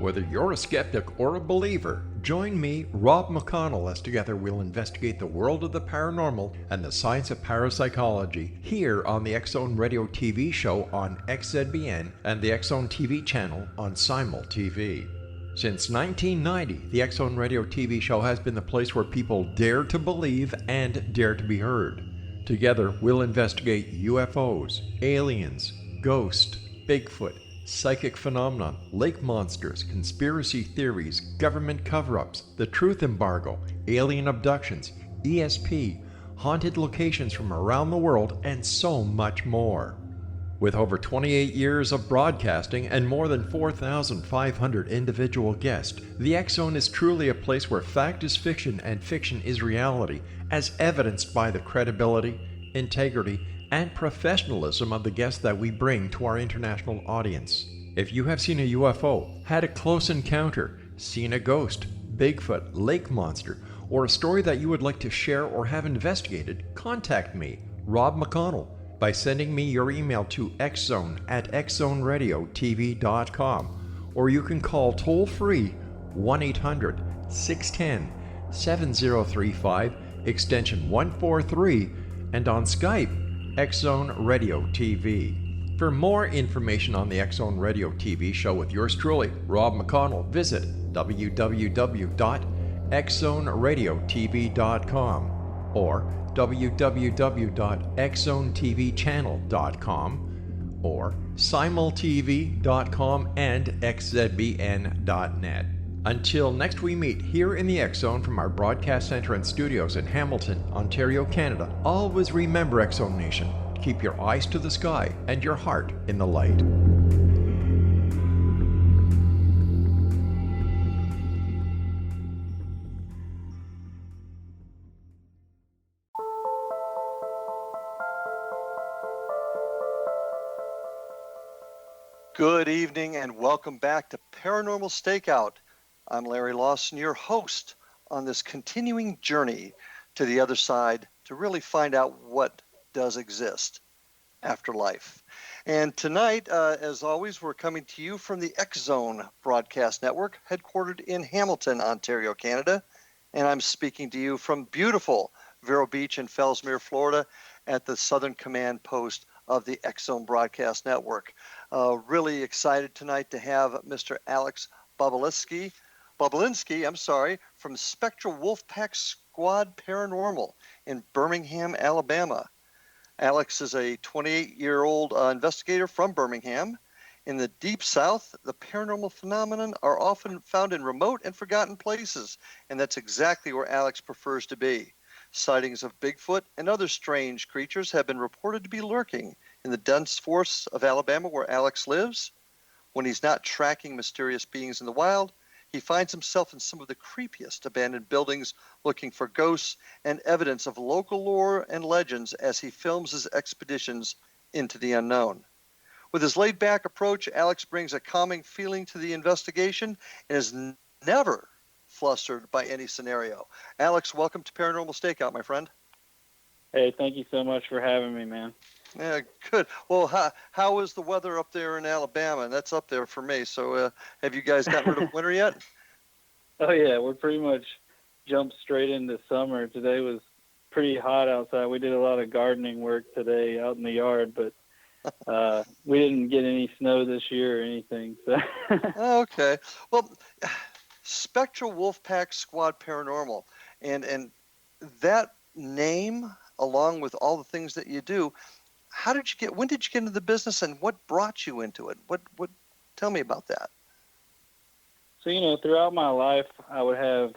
Whether you're a skeptic or a believer, join me, Rob McConnell, as together we'll investigate the world of the paranormal and the science of parapsychology here on the X-Zone Radio TV show on XZBN and the X-Zone TV channel on Simul TV. Since 1990, the X-Zone Radio TV show has been the place where people dare to believe and dare to be heard. Together, we'll investigate UFOs, aliens, ghosts, Bigfoot, psychic phenomena, lake monsters, conspiracy theories, government cover-ups, the truth embargo, alien abductions, ESP, haunted locations from around the world, and so much more. With over 28 years of broadcasting and more than 4,500 individual guests, the X-Zone is truly a place where fact is fiction and fiction is reality, as evidenced by the credibility, integrity, and professionalism of the guests that we bring to our international audience. If you have seen a UFO, had a close encounter, seen a ghost, Bigfoot, lake monster, or a story that you would like to share or have investigated, contact me, Rob McConnell, by sending me your email to xzone@xzoneradiotv.com, or you can call toll-free 1-800-610-7035, extension 143, and on Skype, X-Zone Radio TV. For more information on the X-Zone Radio TV show with yours truly, Rob McConnell, visit www.xzoneradiotv.com or www.xzonetvchannel.com or simultv.com and xzbn.net. Until next we meet here in the X-Zone from our broadcast center and studios in Hamilton, Ontario, Canada, always remember, X-Zone Nation, keep your eyes to the sky and your heart in the light. Good evening and welcome back to Paranormal Stakeout. I'm Larry Lawson, your host on this continuing journey to the other side to really find out what does exist after life. And tonight, as always, we're coming to you from the X-Zone Broadcast Network, headquartered in Hamilton, Ontario, Canada. And I'm speaking to you from beautiful Vero Beach in Fellsmere, Florida, at the Southern Command Post of the X-Zone Broadcast Network. Really excited tonight to have Mr. Alex Bobulinski, from Spectral Wolfpack Squad Paranormal in Birmingham, Alabama. Alex is a 28-year-old investigator from Birmingham. In the Deep South, the paranormal phenomenon are often found in remote and forgotten places, and that's exactly where Alex prefers to be. Sightings of Bigfoot and other strange creatures have been reported to be lurking in the dense forests of Alabama where Alex lives. When he's not tracking mysterious beings in the wild, he finds himself in some of the creepiest abandoned buildings looking for ghosts and evidence of local lore and legends as he films his expeditions into the unknown. With his laid-back approach, Alex brings a calming feeling to the investigation and is never flustered by any scenario. Alex, welcome to Paranormal Stakeout, my friend. Hey, thank you so much for having me, man. Yeah, good. Well, how is the weather up there in Alabama? And that's up there for me. So have you guys gotten rid of winter yet? Oh, yeah, we're pretty much jumped straight into summer. Today was pretty hot outside. We did a lot of gardening work today out in the yard, but we didn't get any snow this year or anything. So. Okay. Well, Spectral Wolfpack Squad Paranormal, and that name, along with all the things that you do, when did you get into the business and what brought you into it? What tell me about that. So, throughout my life, I would have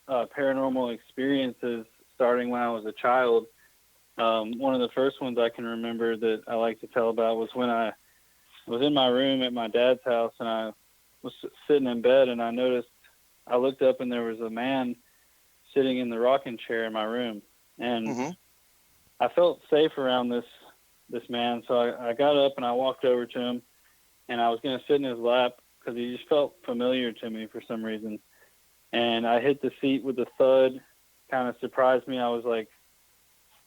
paranormal experiences starting when I was a child. One of the first ones I can remember that I like to tell about was when I was in my room at my dad's house and I was sitting in bed and I looked up and there was a man sitting in the rocking chair in my room. And I felt safe around this man, so I got up and I walked over to him, and I was going to sit in his lap because he just felt familiar to me for some reason. And I hit the seat with a thud, kind of surprised me. I was like,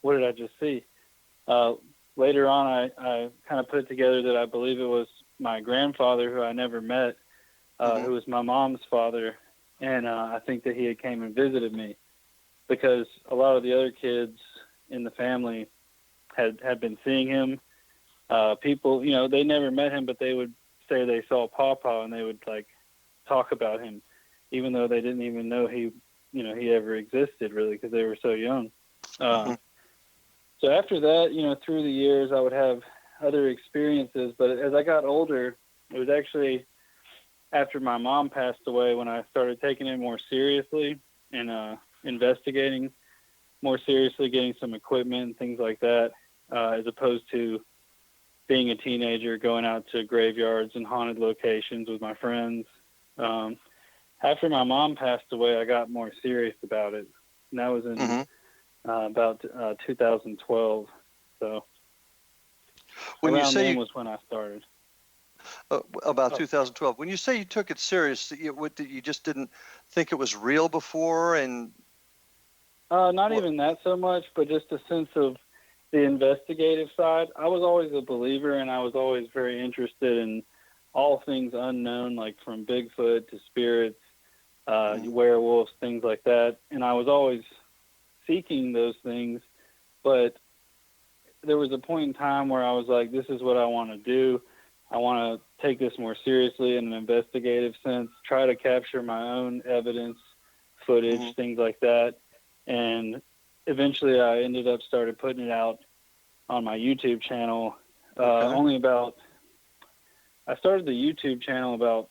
what did I just see? Later on, I kind of put it together that I believe it was my grandfather, who I never met, who was my mom's father, and I think that he had came and visited me because a lot of the other kids in the family had been seeing him. People, they never met him, but they would say they saw Pawpaw, and they would like talk about him, even though they didn't even know he ever existed really, because they were so young. So after that, through the years, I would have other experiences, but as I got older, it was actually after my mom passed away when I started taking it more seriously and investigating more seriously, getting some equipment and things like that, as opposed to being a teenager, going out to graveyards and haunted locations with my friends. After my mom passed away, I got more serious about it. And that was in about 2012. So when around you say then was when I started. About 2012. When you say you took it serious, you just didn't think it was real before, and not even that so much, but just a sense of the investigative side. I was always a believer, and I was always very interested in all things unknown, like from Bigfoot to spirits, werewolves, things like that. And I was always seeking those things, but there was a point in time where I was like, this is what I want to do. I want to take this more seriously in an investigative sense, try to capture my own evidence, footage, things like that. And eventually I ended up started putting it out on my YouTube channel. I started the YouTube channel about,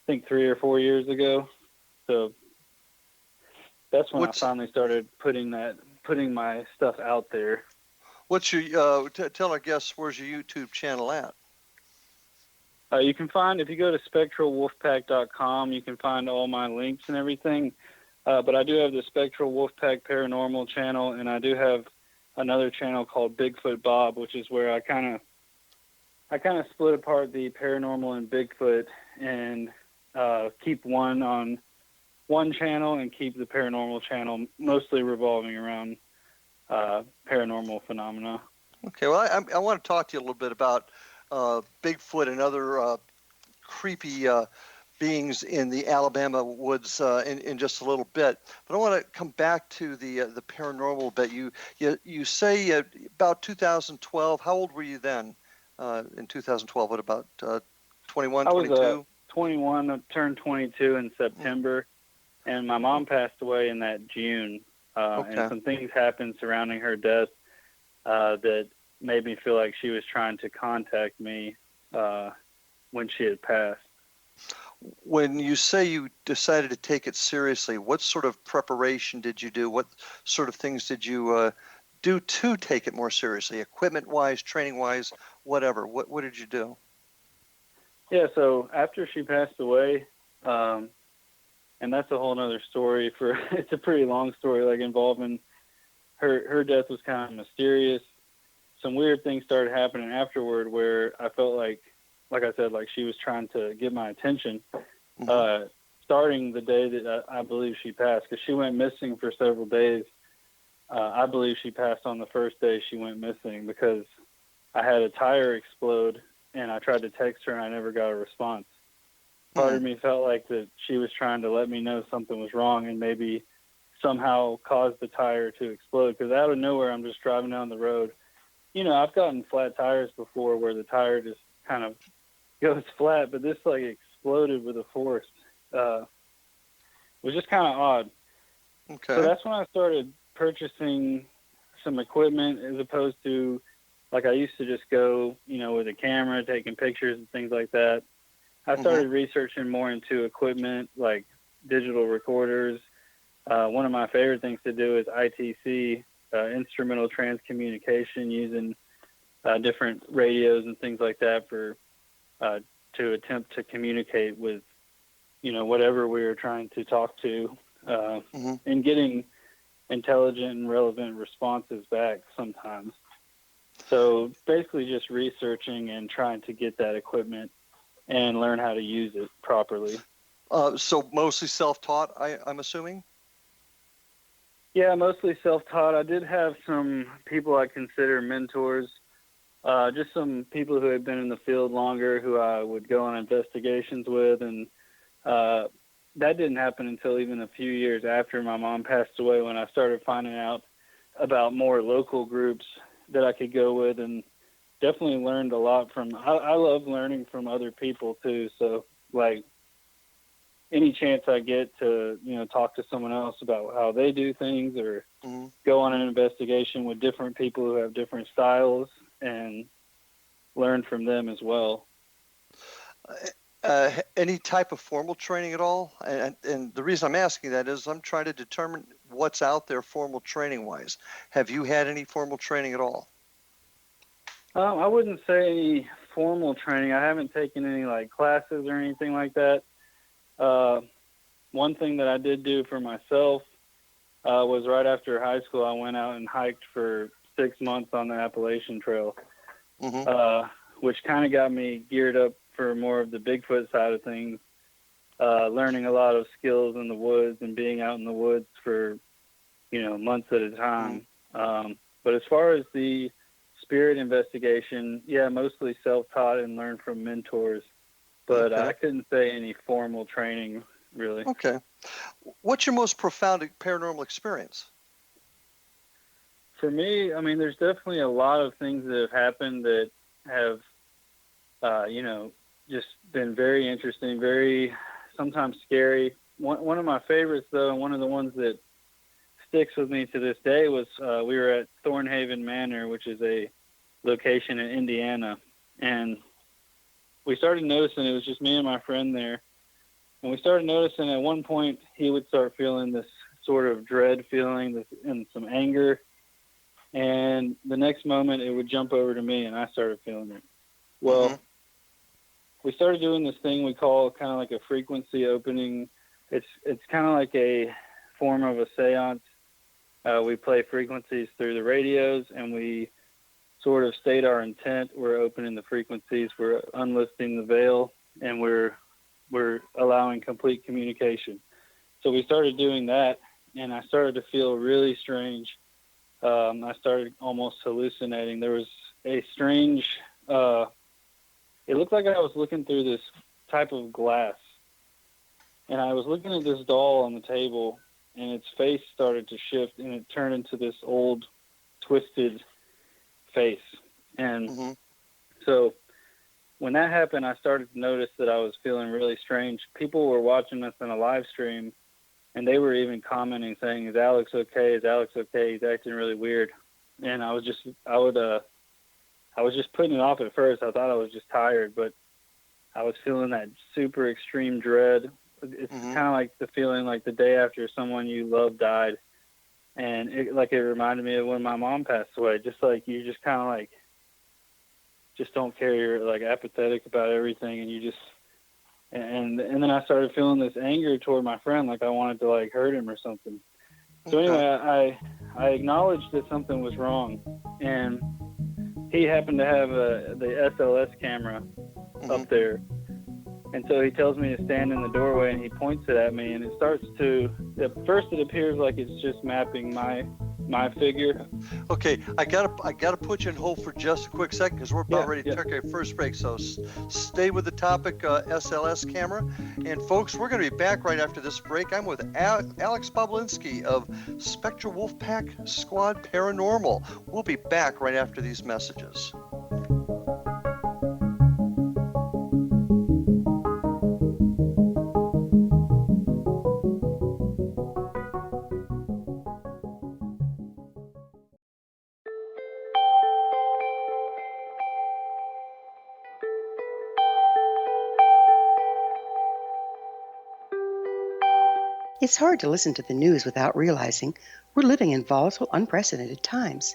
I think, 3 or 4 years ago. So that's when I finally started putting my stuff out there. What's your, tell our guests, where's your YouTube channel at? You can find, if you go to spectralwolfpack.com, you can find all my links and everything. But I do have the Spectral Wolfpack Paranormal channel, and I do have another channel called Bigfoot Bob, which is where I kind of split apart the paranormal and Bigfoot and keep one on one channel and keep the paranormal channel mostly revolving around paranormal phenomena. Okay, well, I want to talk to you a little bit about Bigfoot and other creepy beings in the Alabama woods in just a little bit. But I want to come back to the paranormal bit. You say about 2012. How old were you then in 2012? What, about 21, 22? I was 21. I turned 22 in September, and my mom passed away in that June. And some things happened surrounding her death that made me feel like she was trying to contact me when she had passed. When you say you decided to take it seriously, what sort of preparation did you do? What sort of things did you do to take it more seriously, equipment-wise, training-wise, whatever? What did you do? Yeah, so after she passed away, and that's a whole other story it's a pretty long story, like involving her death was kind of mysterious. Some weird things started happening afterward where I felt like I said, like she was trying to get my attention, starting the day that I believe she passed, because she went missing for several days. I believe she passed on the first day she went missing because I had a tire explode, and I tried to text her, and I never got a response. Part of me felt like that she was trying to let me know something was wrong and maybe somehow caused the tire to explode, because out of nowhere I'm just driving down the road. I've gotten flat tires before where the tire just kind of goes flat, but this like exploded with a force. It was just kind of odd. Okay. So that's when I started purchasing some equipment, as opposed to, like, I used to just go, with a camera, taking pictures and things like that. I started researching more into equipment, like digital recorders. One of my favorite things to do is ITC, instrumental transcommunication, using different radios and things like that to attempt to communicate with, whatever we were trying to talk to, and getting intelligent and relevant responses back sometimes. So basically just researching and trying to get that equipment and learn how to use it properly. So mostly self-taught, I'm assuming? Yeah, mostly self-taught. I did have some people I consider mentors, just some people who had been in the field longer who I would go on investigations with and That didn't happen until even a few years after my mom passed away, when I started finding out about more local groups that I could go with, and definitely learned a lot from, I love learning from other people too. So like any chance I get to, talk to someone else about how they do things, or go on an investigation with different people who have different styles, and learn from them as well. Any type of formal training at all? And the reason I'm asking that is I'm trying to determine what's out there formal training wise. Have you had any formal training at all? I wouldn't say any formal training. I haven't taken any like classes or anything like that. One thing that I did do for myself was right after high school, I went out and hiked for 6 months on the Appalachian Trail, which kind of got me geared up for more of the Bigfoot side of things, learning a lot of skills in the woods and being out in the woods for, months at a time. But as far as the spirit investigation, yeah, mostly self-taught and learned from mentors, but I couldn't say any formal training, really. Okay. What's your most profound paranormal experience? For me, I mean, there's definitely a lot of things that have happened that have, just been very interesting, very sometimes scary. One of my favorites, though, and one of the ones that sticks with me to this day was we were at Thornhaven Manor, which is a location in Indiana, and we started noticing, it was just me and my friend there, and we started noticing at one point he would start feeling this sort of dread feeling and some anger, and the next moment it would jump over to me and I started feeling it. Well, we started doing this thing we call kind of like a frequency opening. It's kind of like a form of a seance. We play frequencies through the radios, and we sort of state our intent. We're opening the frequencies, we're unlifting the veil, and we're allowing complete communication. So we started doing that, and I started to feel really strange. I started almost hallucinating. There was a strange, it looked like I was looking through this type of glass, and I was looking at this doll on the table, and its face started to shift, and it turned into this old twisted face. And so when that happened, I started to notice that I was feeling really strange. People were watching us on a live stream, and they were even commenting, saying, "Is Alex okay? Is Alex okay? He's acting really weird." And I was just putting it off at first. I thought I was just tired, but I was feeling that super extreme dread. It's kind of like the feeling like the day after someone you love died. And it reminded me of when my mom passed away. Just like you just kind of like, just don't care. You're like apathetic about everything. And you just, and then I started feeling this anger toward my friend. Like I wanted to like hurt him or something. So anyway, I acknowledged that something was wrong, and he happened to have the SLS camera up there. And so he tells me to stand in the doorway, and he points it at me, and it starts to, at first it appears like it's just mapping my figure. Okay, I gotta put you on hold for just a quick second, because we're about ready to take our first break. So stay with the topic, SLS camera. And folks, we're going to be back right after this break. I'm with Alex Bobulinski of Spectral Wolfpack Squad Paranormal. We'll be back right after these messages. It's hard to listen to the news without realizing we're living in volatile, unprecedented times.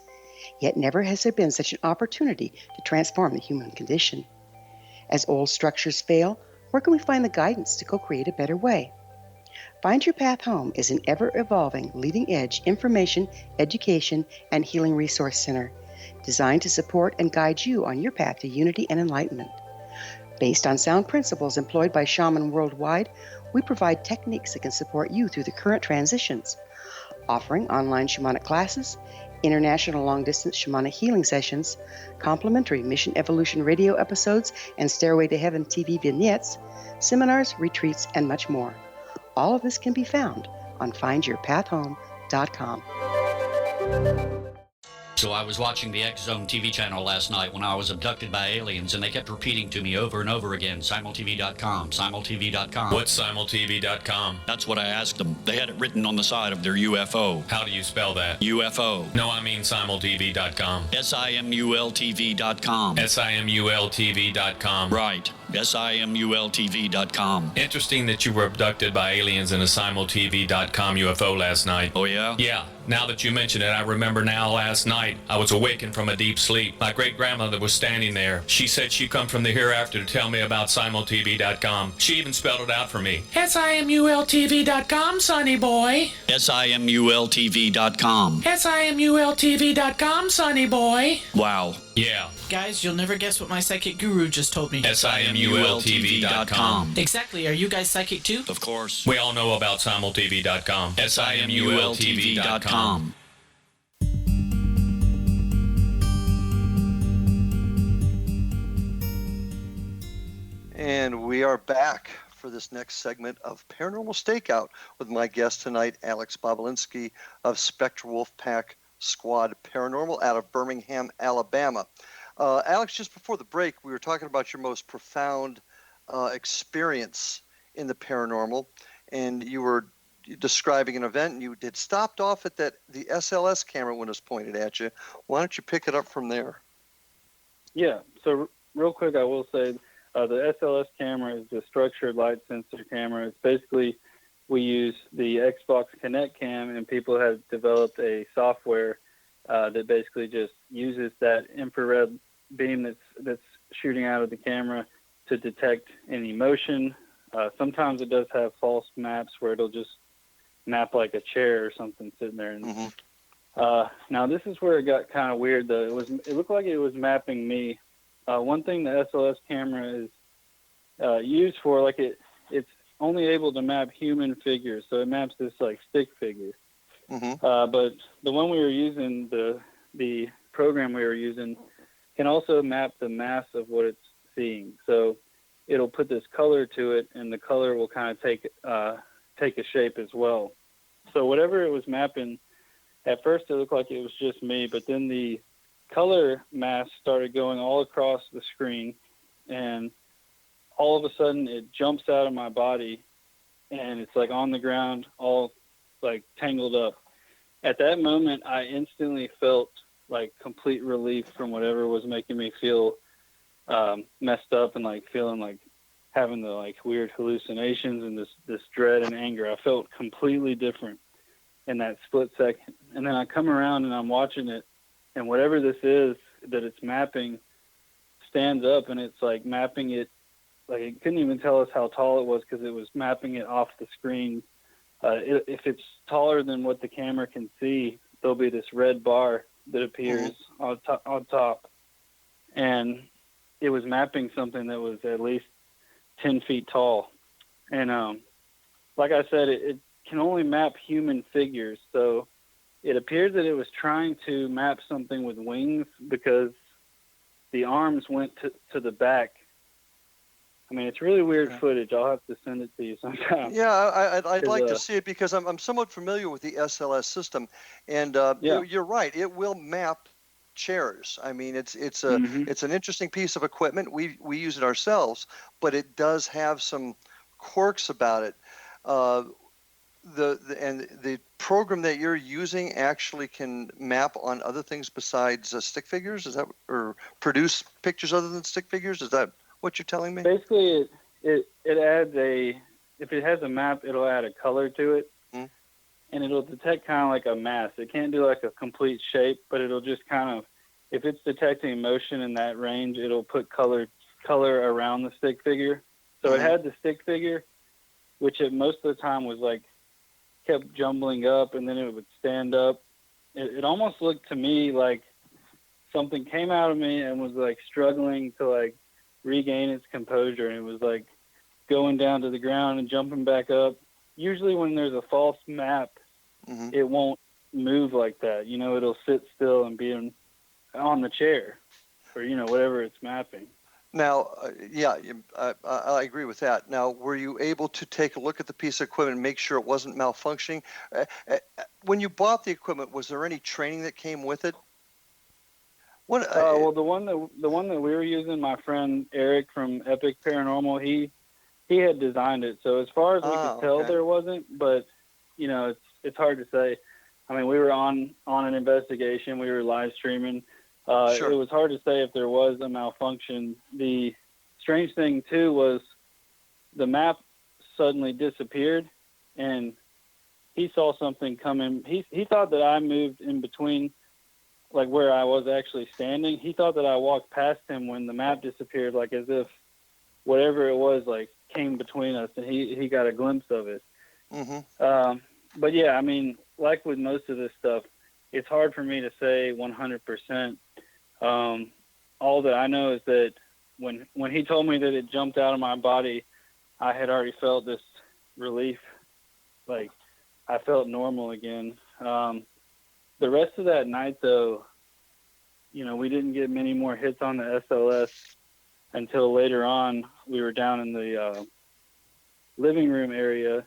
Yet never has there been such an opportunity to transform the human condition. As old structures fail, where can we find the guidance to co-create a better way? Find Your Path Home is an ever-evolving, leading-edge information, education, and healing resource center designed to support and guide you on your path to unity and enlightenment. Based on sound principles employed by shaman worldwide, we provide techniques that can support you through the current transitions, offering online shamanic classes, international long-distance shamanic healing sessions, complimentary Mission Evolution radio episodes and Stairway to Heaven TV vignettes, seminars, retreats, and much more. All of this can be found on findyourpathhome.com. So I was watching the X Zone TV channel last night when I was abducted by aliens, and they kept repeating to me over and over again, simultv.com, simultv.com. What's simultv.com? That's what I asked them. They had it written on the side of their UFO. How do you spell that? UFO. No, I mean simultv.com. simultv.com. simultv.com. Right. simultv.com. Interesting that you were abducted by aliens in a simultv.com UFO last night. Oh, yeah? Yeah. Now that you mention it, I remember now last night I was awakened from a deep sleep. My great-grandmother was standing there. She said she'd come from the hereafter to tell me about simultv.com. She even spelled it out for me. simultv.com, sonny boy. simultv.com. simultv.com, sonny boy. Wow. Yeah. Guys, you'll never guess what my psychic guru just told me. simultv.com. Exactly. Are you guys psychic too? Of course. We all know about simultv.com. simultv.com. And we are back for this next segment of Paranormal Stakeout with my guest tonight, Alex Bobulinski of Spectre Wolfpack Squad Paranormal out of Birmingham, Alabama. Alex, just before the break, we were talking about your most profound experience in the paranormal, and you were describing an event, and you had stopped off at the SLS camera when it was pointed at you. Why don't you pick it up from there? Yeah. So real quick, I will say the SLS camera is the structured light sensor camera. It's basically, we use the Xbox Kinect Cam, and people have developed a software that basically just uses that infrared beam that's shooting out of the camera to detect any motion. Sometimes it does have false maps where it'll just map like a chair or something sitting there. And now this is where it got kind of weird, though. It looked like it was mapping me. One thing the SLS camera is used for, like it's only able to map human figures, so it maps this like stick figure. But the one we were using, the program we were using, can also map the mass of what it's seeing. So it'll put this color to it, and the color will kind of take a shape as well. So whatever it was mapping, at first it looked like it was just me, but then the color mass started going all across the screen, and all of a sudden it jumps out of my body, and it's like on the ground, all like tangled up. At that moment, I instantly felt like complete relief from whatever was making me feel messed up and like feeling like having the like weird hallucinations and this dread and anger. I felt completely different in that split second. And then I come around and I'm watching it, and whatever this is that it's mapping stands up, and it's like mapping it, like it couldn't even tell us how tall it was because it was mapping it off the screen. If it's taller than what the camera can see, there'll be this red bar that appears on top. And it was mapping something that was at least 10 feet tall. And like I said, it can only map human figures. So it appears that it was trying to map something with wings because the arms went to the back. I mean, it's really weird footage. I'll have to send it to you sometime. Yeah, I'd like to see it because I'm somewhat familiar with the SLS system, and you're right. It will map chairs. I mean, it's an interesting piece of equipment. We use it ourselves, but it does have some quirks about it. The program that you're using actually can map on other things besides stick figures. Is that, or produce pictures other than stick figures? Is that what you're telling me? Basically, it adds if it has a map, it'll add a color to it, and it'll detect kind of like a mass. It can't do like a complete shape, but it'll just kind of, if it's detecting motion in that range, it'll put color around the stick figure. So it had the stick figure, which it most of the time was like kept jumbling up, and then it would stand up. It almost looked to me like something came out of me and was like struggling to like regain its composure, and it was like going down to the ground and jumping back up. Usually when there's a false map, it won't move like that. You know, it'll sit still and be on the chair, or whatever it's mapping. Now, I agree with that. Now, were you able to take a look at the piece of equipment and make sure it wasn't malfunctioning? When you bought the equipment, was there any training that came with it? Well, the one that we were using, my friend Eric from Epic Paranormal, he had designed it. So as far as we could tell, there wasn't. But it's hard to say. I mean, we were on an investigation. We were live streaming. Sure. It was hard to say if there was a malfunction. The strange thing too was the map suddenly disappeared, and he saw something coming. He thought that I moved in between, like where I was actually standing. He thought that I walked past him when the map disappeared, like as if whatever it was like came between us, and he got a glimpse of it. Mm-hmm. But yeah, I mean, like with most of this stuff, it's hard for me to say 100%. All that I know is that when he told me that it jumped out of my body, I had already felt this relief, like I felt normal again. The rest of that night, though, we didn't get many more hits on the SLS until later on. We were down in the living room area,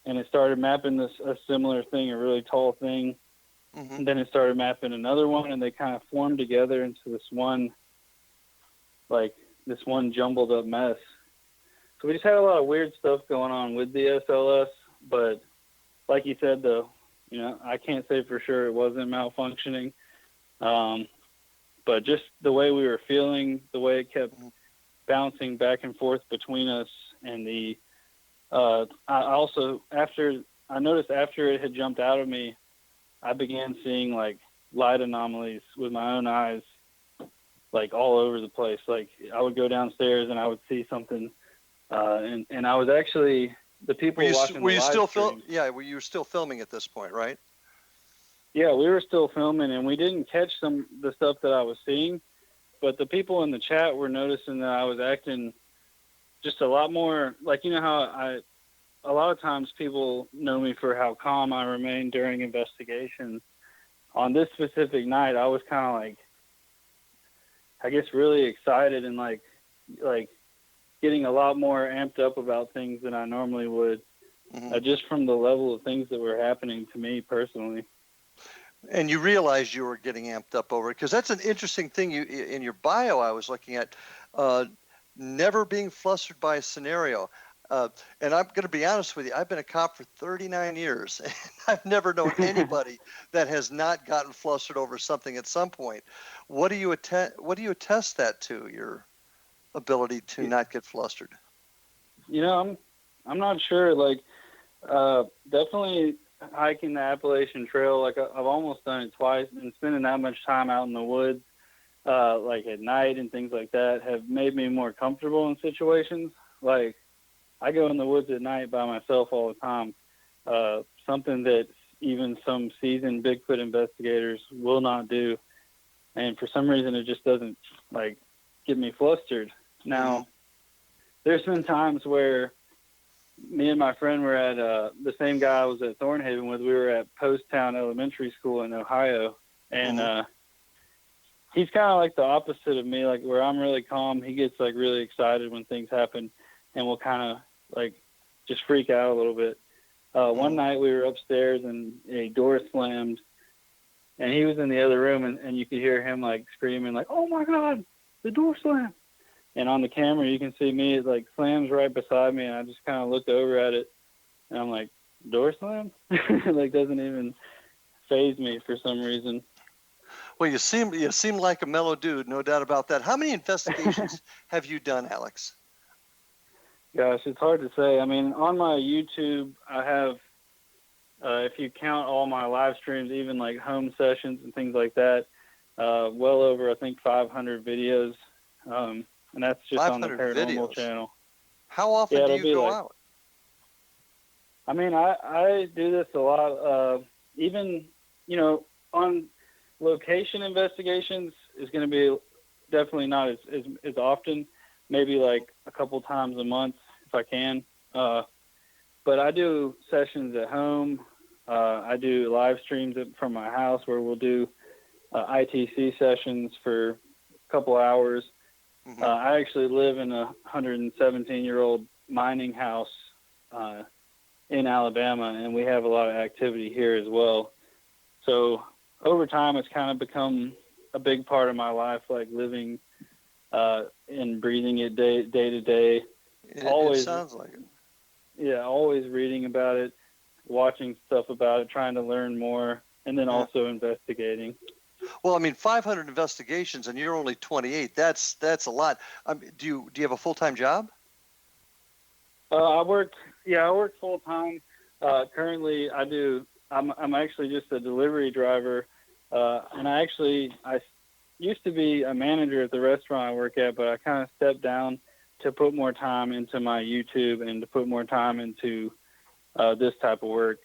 and it started mapping a similar thing, a really tall thing. Mm-hmm. And then it started mapping another one, and they kind of formed together into this one jumbled up mess. So we just had a lot of weird stuff going on with the SLS, but like you said, though, I can't say for sure it wasn't malfunctioning. But just the way we were feeling, the way it kept bouncing back and forth between us, and I noticed after it had jumped out of me, I began seeing like light anomalies with my own eyes, like all over the place. Like I would go downstairs and I would see something, and I was actually the people watching the live stream. Were you still filming at this point, right? Yeah, we were still filming, and we didn't catch the stuff that I was seeing, but the people in the chat were noticing that I was acting just a lot more like, how a lot of times people know me for how calm I remain during investigations. On this specific night, I was kind of like, I guess, really excited and like getting a lot more amped up about things than I normally would, just from the level of things that were happening to me personally. And you realized you were getting amped up over it, because that's an interesting thing. In your bio, I was looking at never being flustered by a scenario. And I'm going to be honest with you, I've been a cop for 39 years, and I've never known anybody that has not gotten flustered over something at some point. What do you attest that to, your ability to not get flustered? I'm not sure. Like, definitely hiking the Appalachian Trail. Like, I've almost done it twice, and spending that much time out in the woods, like at night and things like that, have made me more comfortable in situations. Like, I go in the woods at night by myself all the time, something that even some seasoned Bigfoot investigators will not do. And for some reason, it just doesn't, like, get me flustered. Now, there's been times where me and my friend were at the same guy I was at Thornhaven with. We were at Posttown Elementary School in Ohio, and he's kind of like the opposite of me, like where I'm really calm. He gets like really excited when things happen, and will kind of like just freak out a little bit. One night we were upstairs and a door slammed, and he was in the other room, and you could hear him like screaming like, "Oh my God, the door slammed!" And on the camera you can see me, it like slams right beside me, and I just kind of looked over at it, and I'm like, "Door slam?" Like, doesn't even faze me for some reason. Well, you seem like a mellow dude, no doubt about that. How many investigations have you done, Alex? Gosh, it's hard to say. I mean, on my YouTube, I have, if you count all my live streams, even like home sessions and things like that, well over, I think, 500 videos. And that's just on the Paranormal channel. How often do you go out? I mean, I do this a lot. Even, on location investigations is going to be definitely not as often, maybe like a couple times a month if I can. But I do sessions at home. I do live streams from my house where we'll do ITC sessions for a couple hours. Mhm. I actually live in a 117-year-old mining house in Alabama, and we have a lot of activity here as well. So over time, it's kind of become a big part of my life, like living and breathing it day to day. It sounds like it. Yeah, always reading about it, watching stuff about it, trying to learn more, and then also investigating. Well, I mean, 500 investigations, and you're only 28. That's a lot. Do you have a full-time job? I work full time. Currently, I'm actually just a delivery driver, and I used to be a manager at the restaurant I work at, but I kind of stepped down to put more time into my YouTube and to put more time into this type of work.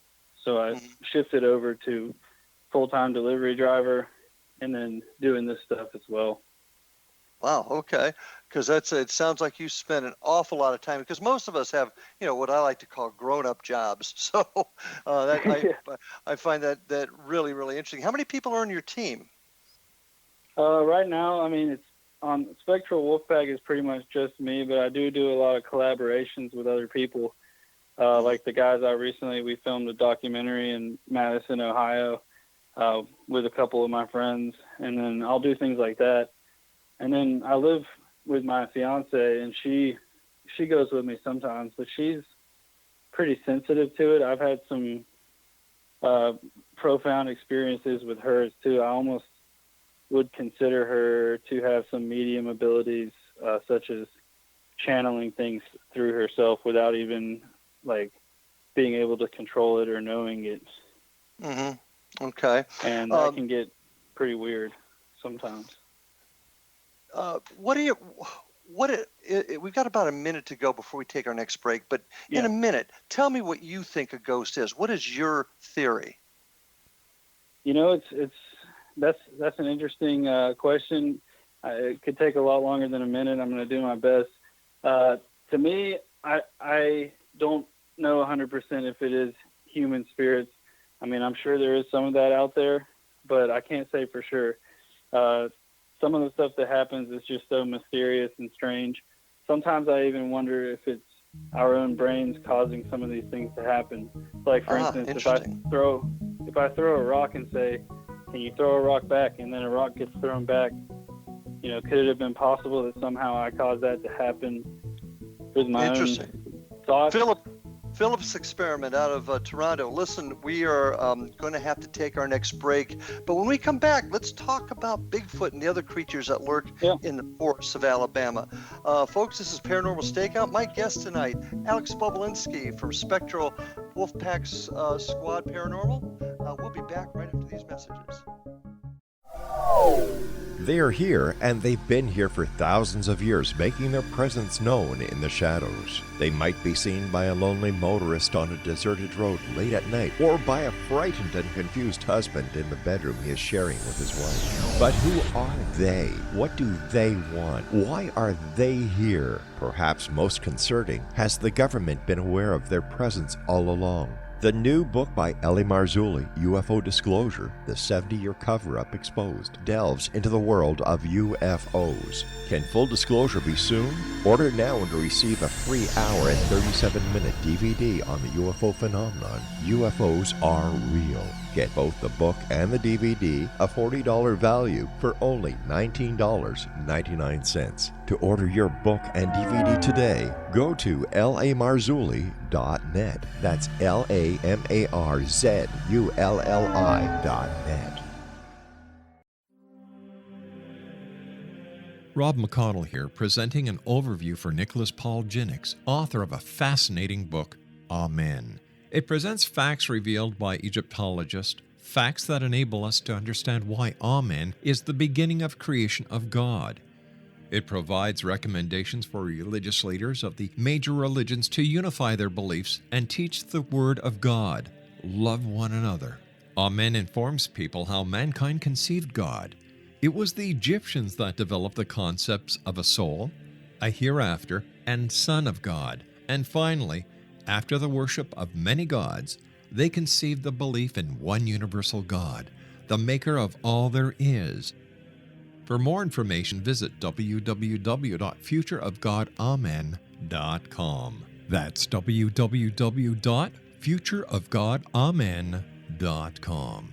So I shifted over to full-time delivery driver and then doing this stuff as well. Wow. Okay. Because it sounds like you spend an awful lot of time, because most of us have, what I like to call grown-up jobs. So I find that really, really interesting. How many people are on your team? Right now, I mean, it's on Spectral Wolfpack is pretty much just me, but I do a lot of collaborations with other people. Like the guys we filmed a documentary in Madison, Ohio, with a couple of my friends, and then I'll do things like that. And then I live with my fiance, and she goes with me sometimes, but she's pretty sensitive to it. I've had some profound experiences with hers too. I almost would consider her to have some medium abilities, such as channeling things through herself without even like being able to control it or knowing it. Mm-hmm. Okay. And that can get pretty weird sometimes. We've got about a minute to go before we take our next break, but in a minute, tell me what you think a ghost is. What is your theory? That's an interesting question. It could take a lot longer than a minute. I'm going to do my best. To me, I don't know 100% if it is human spirits. I mean, I'm sure there is some of that out there, but I can't say for sure. Some of the stuff that happens is just so mysterious and strange. Sometimes I even wonder if it's our own brains causing some of these things to happen. Like, for instance, if I throw a rock and say, "Can you throw a rock back?" and then a rock gets thrown back, could it have been possible that somehow I caused that to happen with my own thoughts? Philip's experiment out of Toronto. Listen, we are going to have to take our next break, but when we come back, let's talk about Bigfoot and the other creatures that lurk in the forests of Alabama. Folks, this is Paranormal Stakeout. My guest tonight, Alex Bobulinski from Spectral Wolfpack's Squad Paranormal. We'll be back right after these messages. They are here, and they've been here for thousands of years, making their presence known in the shadows. They might be seen by a lonely motorist on a deserted road late at night, or by a frightened and confused husband in the bedroom he is sharing with his wife. But who are they? What do they want? Why are they here? Perhaps most concerning, has the government been aware of their presence all along? The new book by Ellie Marzulli, UFO Disclosure, the 70-year cover-up exposed, delves into the world of UFOs. Can full disclosure be soon? Order now and receive a free hour and 37-minute DVD on the UFO phenomenon. UFOs are real. Get both the book and the DVD, a $40 value, for only $19.99. To order your book and DVD today, go to lamarzulli.net. That's LAMARZULLI.net. Rob McConnell here, presenting an overview for Nicholas Paul Jennings, author of a fascinating book, Amen. It presents facts revealed by Egyptologists, facts that enable us to understand why Amen is the beginning of creation of God. It provides recommendations for religious leaders of the major religions to unify their beliefs and teach the Word of God. Love one another. Amen informs people how mankind conceived God. It was the Egyptians that developed the concepts of a soul, a hereafter, and Son of God. And finally, after the worship of many gods, they conceived the belief in one universal God, the maker of all there is. For more information, visit www.futureofgodamen.com. That's www.futureofgodamen.com.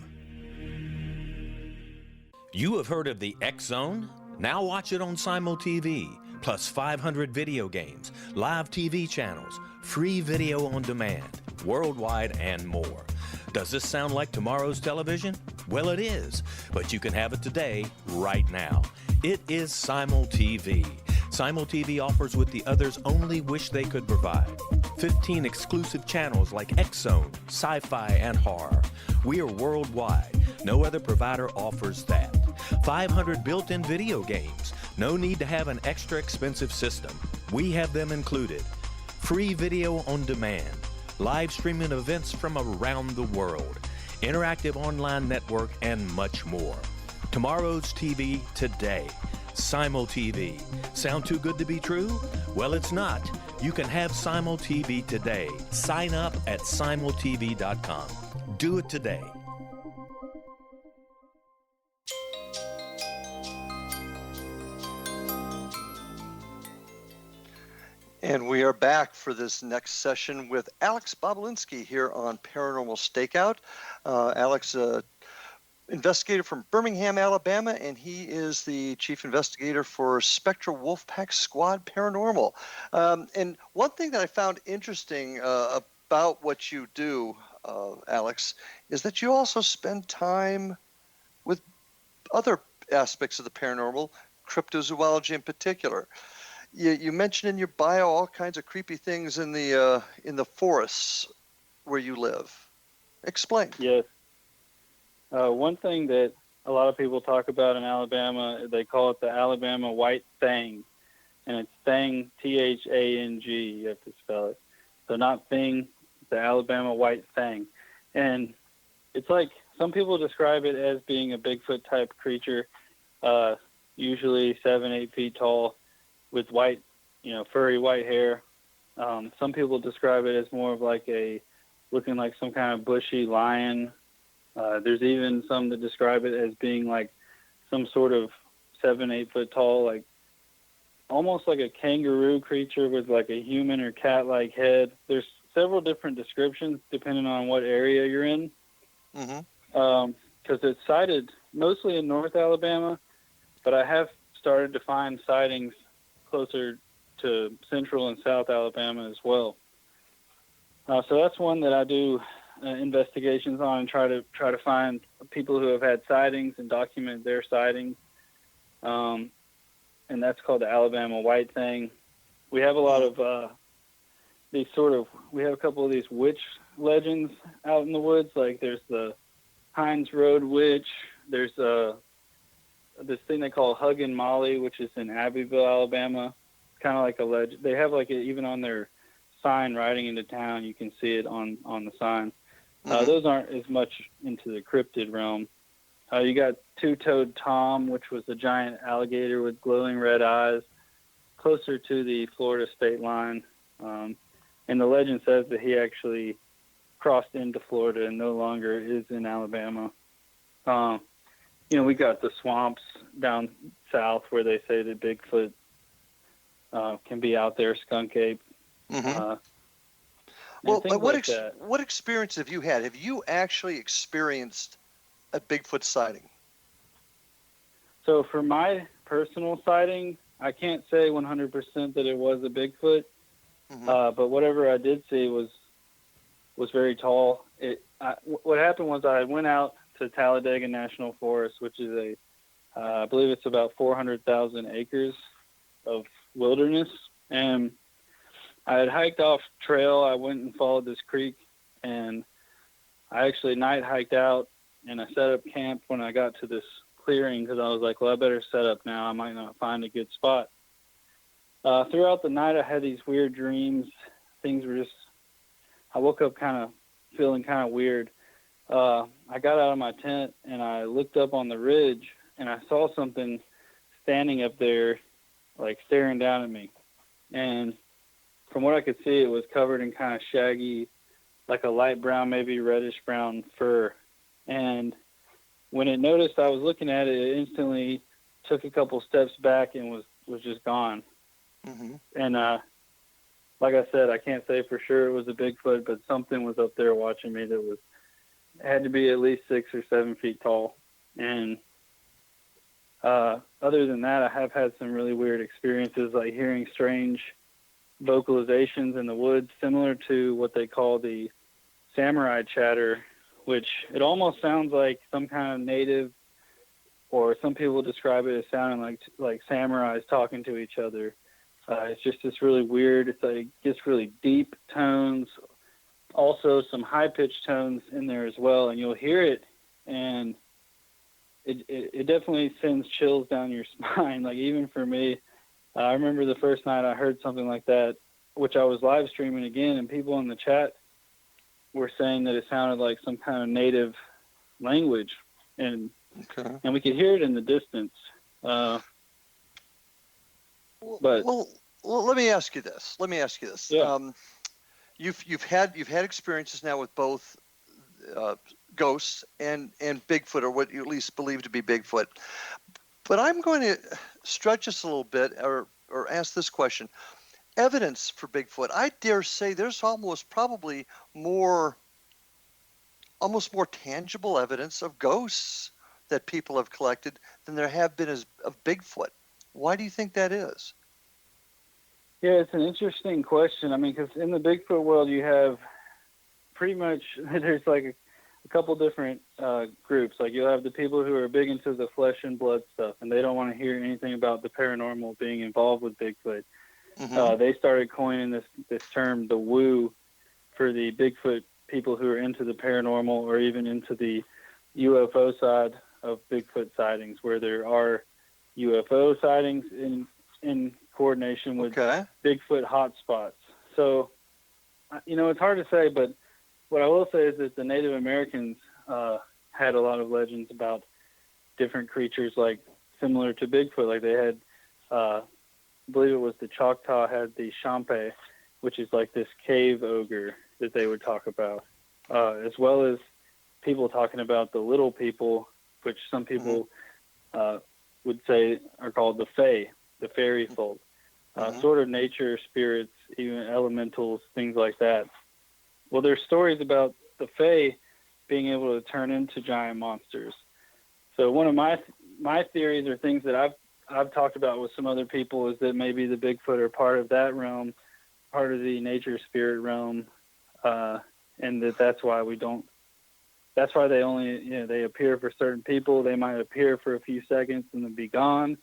You have heard of the X Zone? Now watch it on Simul TV, plus 500 video games, live TV channels, free video on demand, worldwide, and more. Does this sound like tomorrow's television? Well, it is, but you can have it today, right now. It is Simul TV. Simul TV offers what the others only wish they could provide. 15 exclusive channels like X Zone, sci-fi, and horror. We are worldwide. No other provider offers that. 500 built-in video games. No need to have an extra expensive system. We have them included. Free video on demand. Live streaming events from around the world. Interactive online network, and much more. Tomorrow's TV today. Simul TV. Sound too good to be true? Well, it's not. You can have Simul TV today. Sign up at simultv.com. Do it today. And we are back for this next session with Alex Bobulinski here on Paranormal Stakeout. Alex, investigator from Birmingham, Alabama, and he is the chief investigator for Spectral Wolfpack Squad Paranormal. And one thing that I found interesting about what you do, Alex, is that you also spend time with other aspects of the paranormal, cryptozoology in particular. You mentioned in your bio all kinds of creepy things in the forests where you live. Explain. Yes. One thing that a lot of people talk about in Alabama, they call it the Alabama white thing, and it's thing, Thang. You have to spell it. So not thing, the Alabama white thing. And it's like some people describe it as being a Bigfoot type creature, usually 7-8 feet tall, with white, furry white hair. Some people describe it as more of like looking like some kind of bushy lion. There's even some that describe it as being like some sort of 7-8 foot tall, like almost like a kangaroo creature with like a human or cat-like head. There's several different descriptions depending on what area you're in. Because it's sighted mostly in North Alabama, but I have started to find sightings closer to Central and South Alabama as well. So that's one that I do investigations on and try to find people who have had sightings and document their sightings. And that's called the Alabama white thing. We have a lot of we have a couple of these witch legends out in the woods. Like there's the Hines Road Witch. There's this thing they call Huggin' Molly, which is in Abbeville, Alabama. It's kind of like a legend. They have like even on their sign riding into town, you can see it on the sign. Those aren't as much into the cryptid realm. You got Two-Toed Tom, which was a giant alligator with glowing red eyes, closer to the Florida state line. And the legend says that he actually crossed into Florida and no longer is in Alabama. We got the swamps down south where they say that Bigfoot can be out there, skunk ape. Well, what experience have you had? Have you actually experienced a Bigfoot sighting? So for my personal sighting, I can't say 100% that it was a Bigfoot, but whatever I did see was very tall. What happened was I went out to Talladega National Forest, which is I believe it's about 400,000 acres of wilderness, and I had hiked off trail. I went and followed this creek, and I actually night hiked out, and I set up camp when I got to this clearing because I was like, well, I better set up now. I might not find a good spot. Throughout the night, I had these weird dreams. Things were I woke up kind of feeling kind of weird. I got out of my tent, and I looked up on the ridge, and I saw something standing up there, like staring down at me. And from what I could see, it was covered in kind of shaggy like a light brown, maybe reddish brown fur. And when it noticed I was looking at it, it instantly took a couple steps back and was just gone. Mm-hmm. And like I said, I can't say for sure it was a Bigfoot, but something was up there watching me that had to be at least 6 or 7 feet tall. And other than that, I have had some really weird experiences, like hearing strange vocalizations in the woods, similar to what they call the samurai chatter, which it almost sounds like some kind of native, or some people describe it as sounding like samurais talking to each other. It's just this really weird, it's like gets really deep tones, also some high-pitched tones in there as well, and you'll hear it, and it definitely sends chills down your spine. Like, even for me, I remember the first night I heard something like that, which I was live streaming again, and people in the chat were saying that it sounded like some kind of native language, and we could hear it in the distance. But well, let me ask you this. Yeah. You've had experiences now with both ghosts and Bigfoot, or what you at least believe to be Bigfoot. But I'm going to stretch this a little bit, or ask this question: evidence for Bigfoot. I dare say there's almost more tangible evidence of ghosts that people have collected than there have been of Bigfoot. Why do you think that is? Yeah, it's an interesting question. I mean, because in the Bigfoot world, you have pretty much, there's like a couple different groups. Like, you'll have the people who are big into the flesh and blood stuff, and they don't want to hear anything about the paranormal being involved with Bigfoot. Mm-hmm. They started coining this term, the woo, for the Bigfoot people who are into the paranormal, or even into the UFO side of Bigfoot sightings, where there are UFO sightings in coordination with Bigfoot hotspots. So, it's hard to say, but what I will say is that the Native Americans had a lot of legends about different creatures, like similar to Bigfoot. Like, they had, I believe it was the Choctaw had the Champe, which is like this cave ogre that they would talk about, as well as people talking about the little people, which some people would say are called the Fae, the fairy folk, sort of nature spirits, even elementals, things like that. Well, there's stories about the Fae being able to turn into giant monsters. So one of my theories, or things that I've talked about with some other people, is that maybe the Bigfoot are part of that realm, part of the nature spirit realm, and that's why that's why they only, they appear for certain people. They might appear for a few seconds and then be gone.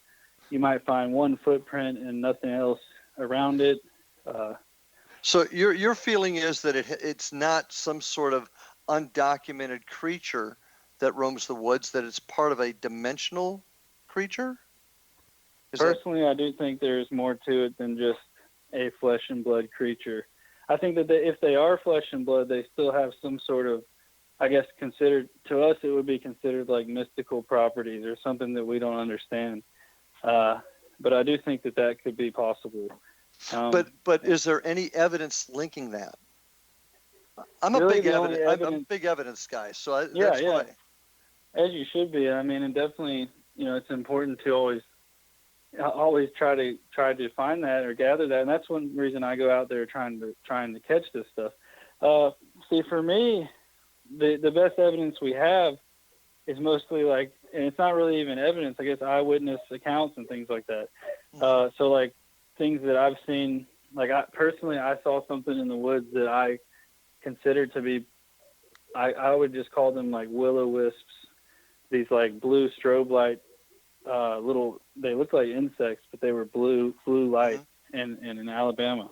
You might find one footprint and nothing else around it. So your feeling is that it's not some sort of undocumented creature that roams the woods, that it's part of a dimensional creature? Personally, I do think there's more to it than just a flesh and blood creature. I think that if they are flesh and blood, they still have some sort of, I guess, considered, to us, it would be considered like mystical properties, or something that we don't understand. But I do think that could be possible. But is there any evidence linking that? I'm really I'm a big evidence guy, so that's why. As you should be. I mean, and definitely, it's important to always try to find that or gather that, and that's one reason I go out there trying to catch this stuff. See, for me, the best evidence we have is mostly like, and it's not really even evidence, I guess, eyewitness accounts and things like that. So like things that I've seen, like I saw something in the woods that I considered to be, I would just call them like will-o-wisps, these like blue strobe light they looked like insects, but they were blue light in Alabama.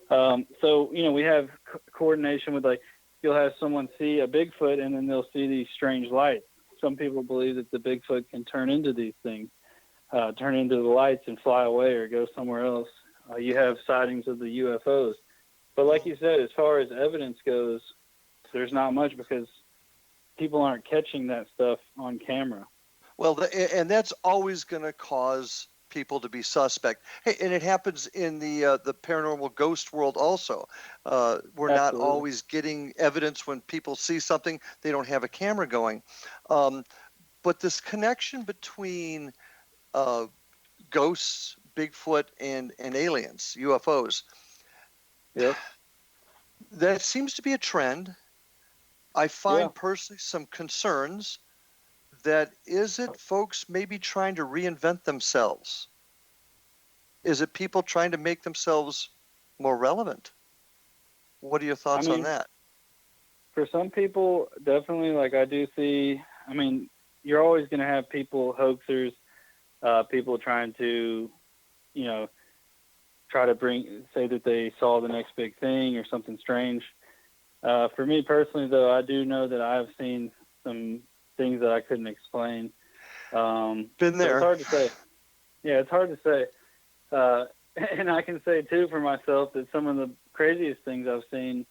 So, we have coordination with, like, you'll have someone see a Bigfoot and then they'll see these strange lights. Some people believe that the Bigfoot can turn into these things, turn into the lights and fly away or go somewhere else. You have sightings of the UFOs. But like you said, as far as evidence goes, there's not much, because people aren't catching that stuff on camera. Well, and that's always going to cause people to be suspect. Hey, and it happens in the paranormal ghost world also. We're not Absolutely. always getting evidence when people see something. They don't have a camera going. But this connection between ghosts, Bigfoot, and aliens, UFOs, Yep. that seems to be a trend. I find personally some concerns that is it folks maybe trying to reinvent themselves? Is it people trying to make themselves more relevant? What are your thoughts on that? For some people, definitely, like I do see, I mean, you're always going to have people, hoaxers, people trying to, you know, try to say that they saw the next big thing or something strange. For me personally, though, I do know that I've seen some things that I couldn't explain. Been there. So it's hard to say. Yeah, it's hard to say. And I can say, too, for myself, that some of the craziest things I've seen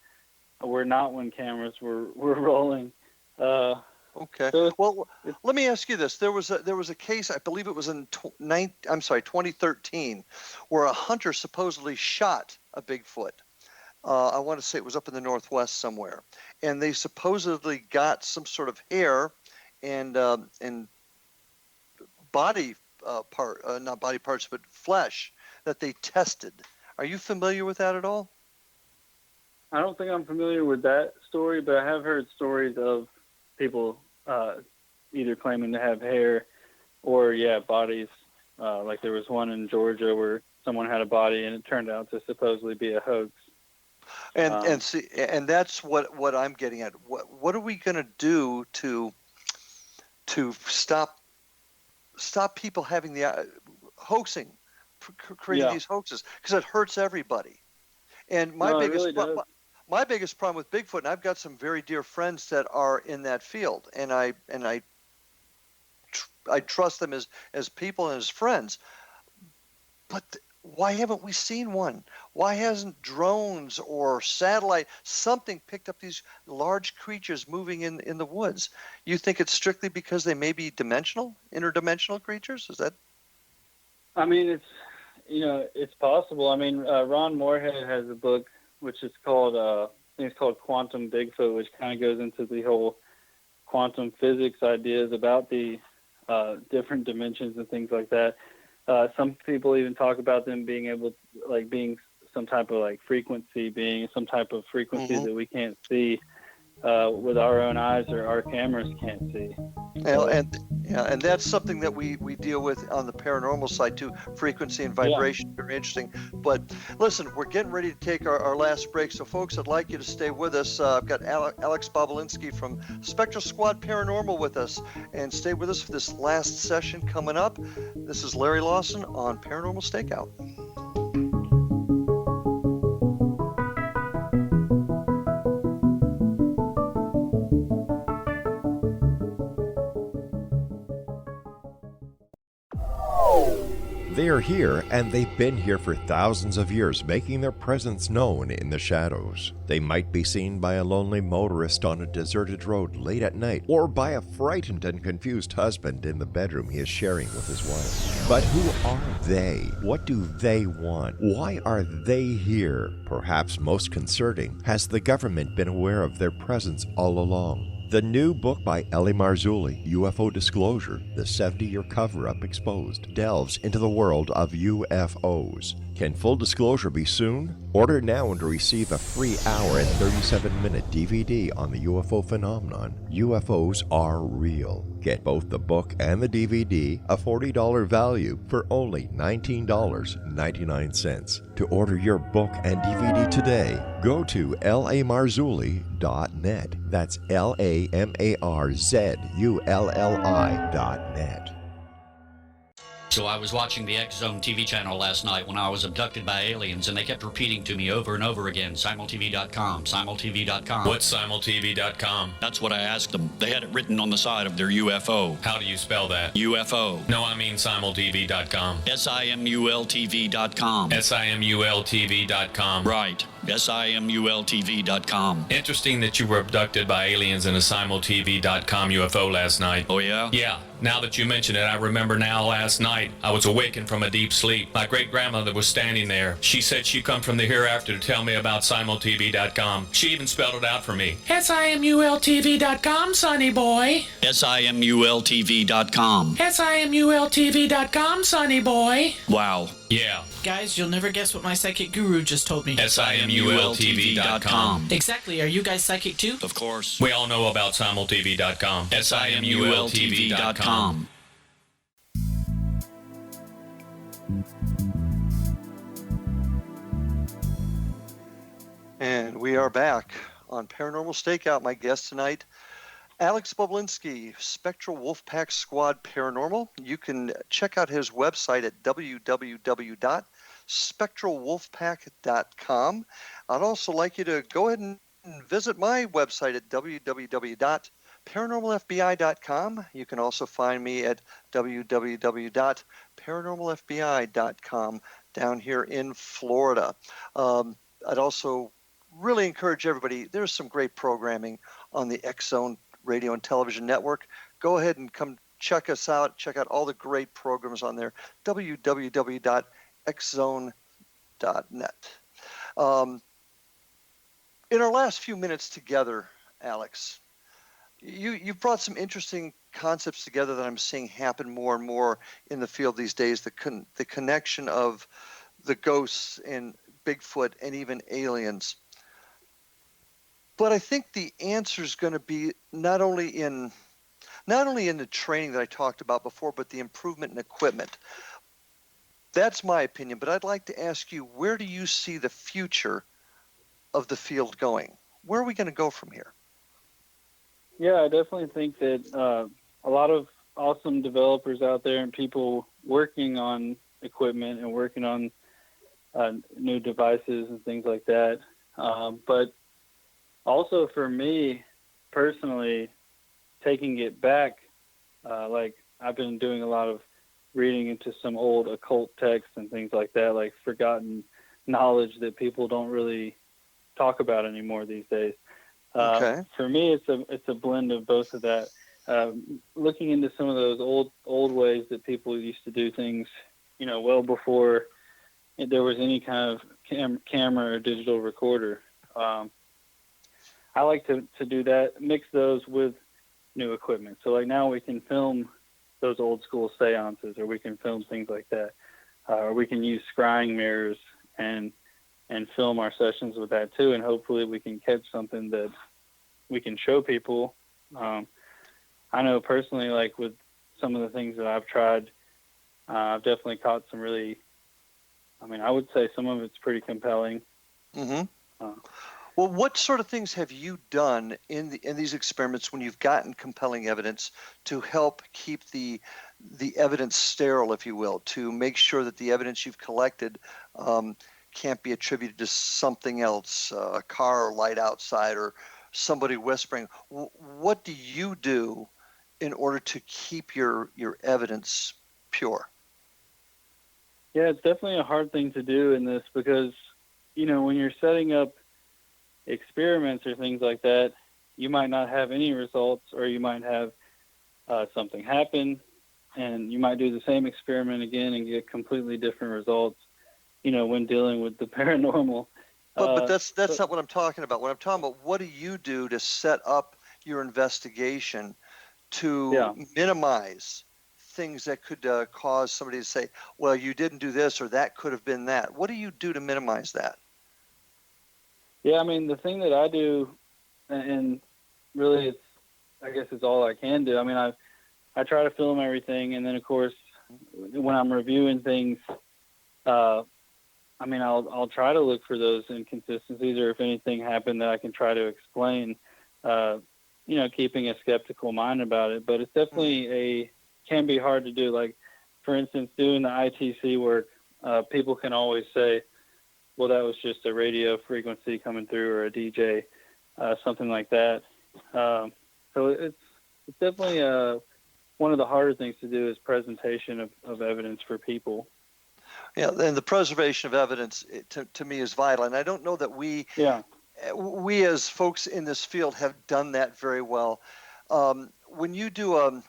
were not when cameras were rolling. Okay. So well, let me ask you this. There was a case, I believe it was in 2013, where a hunter supposedly shot a Bigfoot. I want to say it was up in the Northwest somewhere. And they supposedly got some sort of hair and body not body parts, but flesh that they tested. Are you familiar with that at all? I don't think I'm familiar with that story, but I have heard stories of people either claiming to have hair or, bodies. Like there was one in Georgia where someone had a body and it turned out to supposedly be a hoax. And see, and that's what I'm getting at. What are we going to do to stop people having the hoaxing, creating these hoaxes? Because it hurts everybody. And my biggest problem with Bigfoot, and I've got some very dear friends that are in that field, and I trust them as people and as friends. But why haven't we seen one? Why hasn't drones or satellite something picked up these large creatures moving in the woods? You think it's strictly because they may be interdimensional creatures? Is that? I mean, it's possible. I mean, Ron Moorhead has a book which is called I think it's called Quantum Bigfoot, which kind of goes into the whole quantum physics ideas about the different dimensions and things like that. Some people even talk about them being able to, like, being some type of like frequency, being some type of frequency that we can't see with our own eyes or our cameras can't see. And that's something that we deal with on the paranormal side too, frequency and vibration. Very interesting. But listen, we're getting ready to take our last break. So folks, I'd like you to stay with us. I've got Alex Bobulinski from Spectral Squad Paranormal with us, and stay with us for this last session coming up. This is Larry Lawson on Paranormal Stakeout. They are here, and they've been here for thousands of years, making their presence known in the shadows. They might be seen by a lonely motorist on a deserted road late at night, or by a frightened and confused husband in the bedroom he is sharing with his wife. But who are they? What do they want? Why are they here? Perhaps most concerning, has the government been aware of their presence all along? The new book by Ellie Marzulli, UFO Disclosure, the 70-year cover-up exposed, delves into the world of UFOs. Can full disclosure be soon? Order now and receive a free hour and 37-minute DVD on the UFO phenomenon. UFOs are real. Get both the book and the DVD, a $40 value, for only $19.99. To order your book and DVD today, go to lamarzulli.net. That's LAMARZULLI.net. So I was watching the X Zone TV channel last night when I was abducted by aliens, and they kept repeating to me over and over again, simultv.com, simultv.com. What's simultv.com? That's what I asked them. They had it written on the side of their UFO. How do you spell that? UFO. No, I mean simultv.com. simultv.com. simultv.com. Right. simultv.com. Interesting that you were abducted by aliens in a simultv.com UFO last night. Oh, yeah? Yeah. Now that you mention it, I remember now last night I was awakened from a deep sleep. My great-grandmother was standing there. She said she come from the hereafter to tell me about simultv.com. She even spelled it out for me. SIMULTV.com, sonny boy. SIMULTV.com. SIMULTV.com, sonny boy. Wow. Yeah. Guys, you'll never guess what my psychic guru just told me. SIMULTV.com. Exactly. Are you guys psychic too? Of course. We all know about simultv.com. SIMULTV.com. And we are back on Paranormal Stakeout. My guest tonight, Alex Bobulinski, Spectral Wolfpack Squad Paranormal. You can check out his website at www.spectralwolfpack.com. I'd also like you to go ahead and visit my website at www.paranormalfbi.com. You can also find me at www.paranormalfbi.com down here in Florida. I'd also really encourage everybody, there's some great programming on the X Zone Radio and Television Network. Go ahead and come check us out. Check out all the great programs on there, www.xzone.net. In our last few minutes together, Alex, you've brought some interesting concepts together that I'm seeing happen more and more in the field these days, the connection of the ghosts and Bigfoot and even aliens. But I think the answer is going to be not only in the training that I talked about before, but the improvement in equipment. That's my opinion, but I'd like to ask you, where do you see the future of the field going? Where are we going to go from here? Yeah, I definitely think that a lot of awesome developers out there and people working on equipment and working on new devices and things like that. But also for me personally, taking it back, like I've been doing a lot of reading into some old occult texts and things like that, like forgotten knowledge that people don't really talk about anymore these days. Okay. For me, it's a blend of both of that. Looking into some of those old ways that people used to do things, well before there was any kind of camera or digital recorder. I like to do that, mix those with new equipment. So like now we can film those old school seances, or we can film things like that, or we can use scrying mirrors and film our sessions with that too, and hopefully we can catch something that we can show people. I know personally, like with some of the things that I've tried, I've definitely caught some really, I would say some of it's pretty compelling. Mm-hmm. Well, what sort of things have you done in these experiments when you've gotten compelling evidence to help keep the evidence sterile, if you will, to make sure that the evidence you've collected can't be attributed to something else, a car or light outside or somebody whispering? What do you do in order to keep your evidence pure? Yeah, it's definitely a hard thing to do in this because, when you're setting up experiments or things like that, you might not have any results, or you might have something happen, and you might do the same experiment again and get completely different results, when dealing with the paranormal. But that's not what I'm talking about. What I'm talking about, what do you do to set up your investigation to minimize things that could cause somebody to say, well, you didn't do this, or that could have been that? What do you do to minimize that? Yeah, the thing that I do, and really I guess it's all I can do. I try to film everything, and then of course, when I'm reviewing things, I'll try to look for those inconsistencies, or if anything happened that I can try to explain, keeping a skeptical mind about it. But it's definitely can be hard to do. Like, for instance, doing the ITC work, people can always say, well, that was just a radio frequency coming through, or a DJ, something like that. So it's definitely one of the harder things to do is presentation of evidence for people. Yeah, and the preservation of evidence to me is vital. And I don't know that we as folks in this field have done that very well. When you do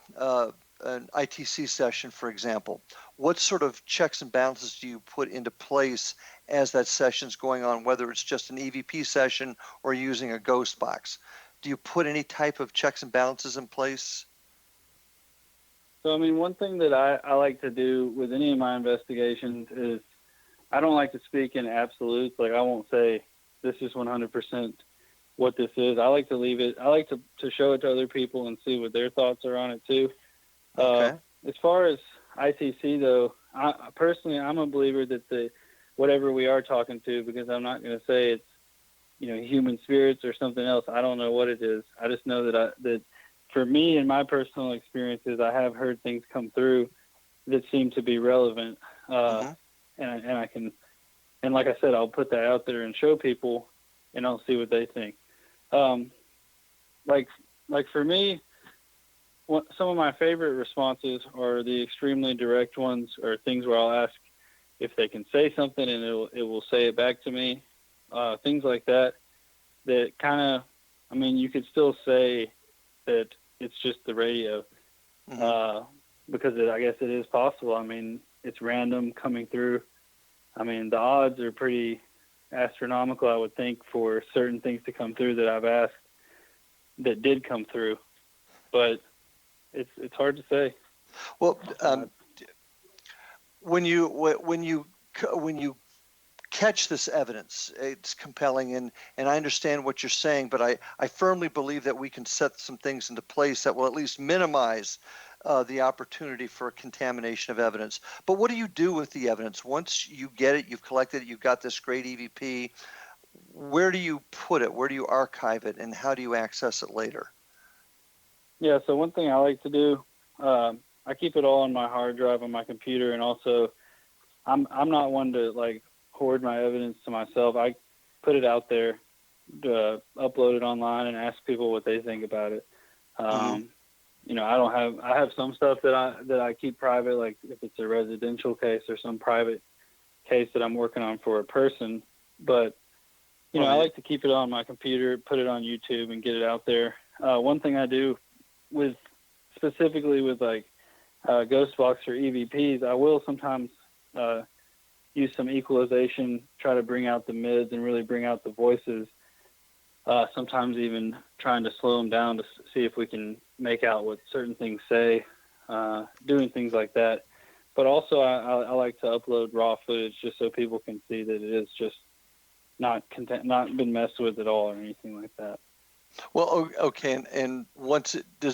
an ITC session, for example, what sort of checks and balances do you put into place as that session's going on, whether it's just an EVP session or using a ghost box? Do you put any type of checks and balances in place? So, I mean, one thing that I like to do with any of my investigations is I don't like to speak in absolutes. Like, I won't say this is 100% what this is. I like to leave it. I like to show it to other people and see what their thoughts are on it too. Okay. As far as ITC though, personally, I'm a believer that whatever we are talking to, because I'm not going to say it's, human spirits or something else. I don't know what it is. I just know that for me and my personal experiences, I have heard things come through that seem to be relevant. And I can, and like I said, I'll put that out there and show people, and I'll see what they think. Like for me, some of my favorite responses are the extremely direct ones, or things where I'll ask if they can say something and it will say it back to me. Things like that kind of, I mean, you could still say that it's just the radio, because I guess it is possible. I mean, it's random coming through. I mean, the odds are pretty astronomical, I would think, for certain things to come through that I've asked that did come through, but it's hard to say. Well, when you catch this evidence, it's compelling, and I understand what you're saying, but I firmly believe that we can set some things into place that will at least minimize the opportunity for contamination of evidence. But what do you do with the evidence? Once you get it, you've collected it, you've got this great EVP, where do you put it? Where do you archive it? And how do you access it later? Yeah, so one thing I like to do, I keep it all on my hard drive on my computer, and also I'm not one to like hoard my evidence to myself. I put it out there, upload it online, and ask people what they think about it. I have some stuff that I keep private, like if it's a residential case or some private case that I'm working on for a person. But I like to keep it on my computer, put it on YouTube, and get it out there. One thing I do specifically with like ghost box or EVPs, I will sometimes use some equalization, try to bring out the mids and really bring out the voices. Sometimes even trying to slow them down to see if we can make out what certain things say, doing things like that. But also I like to upload raw footage just so people can see that it is just not been messed with at all or anything like that. Well, okay, and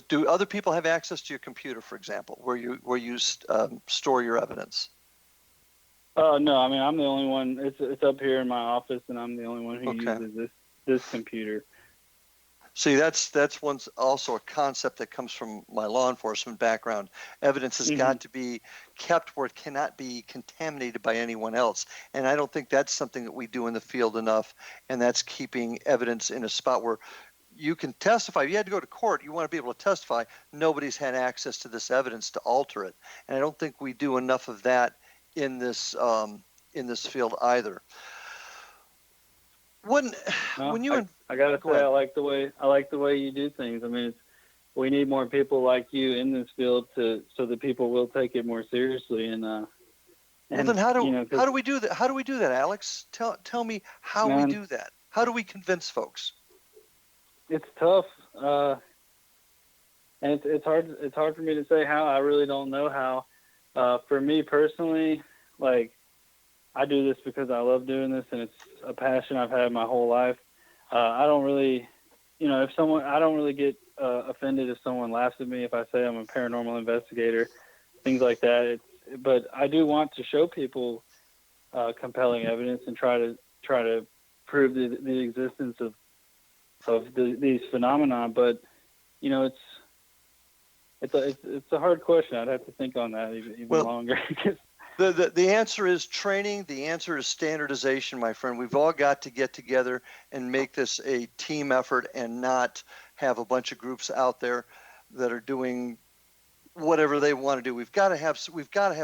do other people have access to your computer, for example, where you store your evidence? No, I mean, I'm the only one. It's up here in my office, and I'm the only one who uses this computer. See, that's also a concept that comes from my law enforcement background. Evidence has got to be kept where it cannot be contaminated by anyone else. And I don't think that's something that we do in the field enough, and that's keeping evidence in a spot where you can testify. If you had to go to court, you want to be able to testify. Nobody's had access to this evidence to alter it. And I don't think we do enough of that in this field either. I gotta say, I like the way you do things. I mean, we need more people like you in this field so that people will take it more seriously. Well, then how do we do that? How do we do that, Alex? Tell me how we do that. How do we convince folks? It's tough, and it's hard. It's hard for me to say how. I really don't know how. For me personally, like, I do this because I love doing this, and it's a passion I've had my whole life. I don't really, I don't really get offended if someone laughs at me if I say I'm a paranormal investigator, things like that. But I do want to show people compelling evidence and try to prove the existence of these phenomena. But it's a hard question. I'd have to think on that even longer. The answer is training. The answer is standardization, my friend. We've all got to get together and make this a team effort and not have a bunch of groups out there that are doing whatever they want to do. We've got to have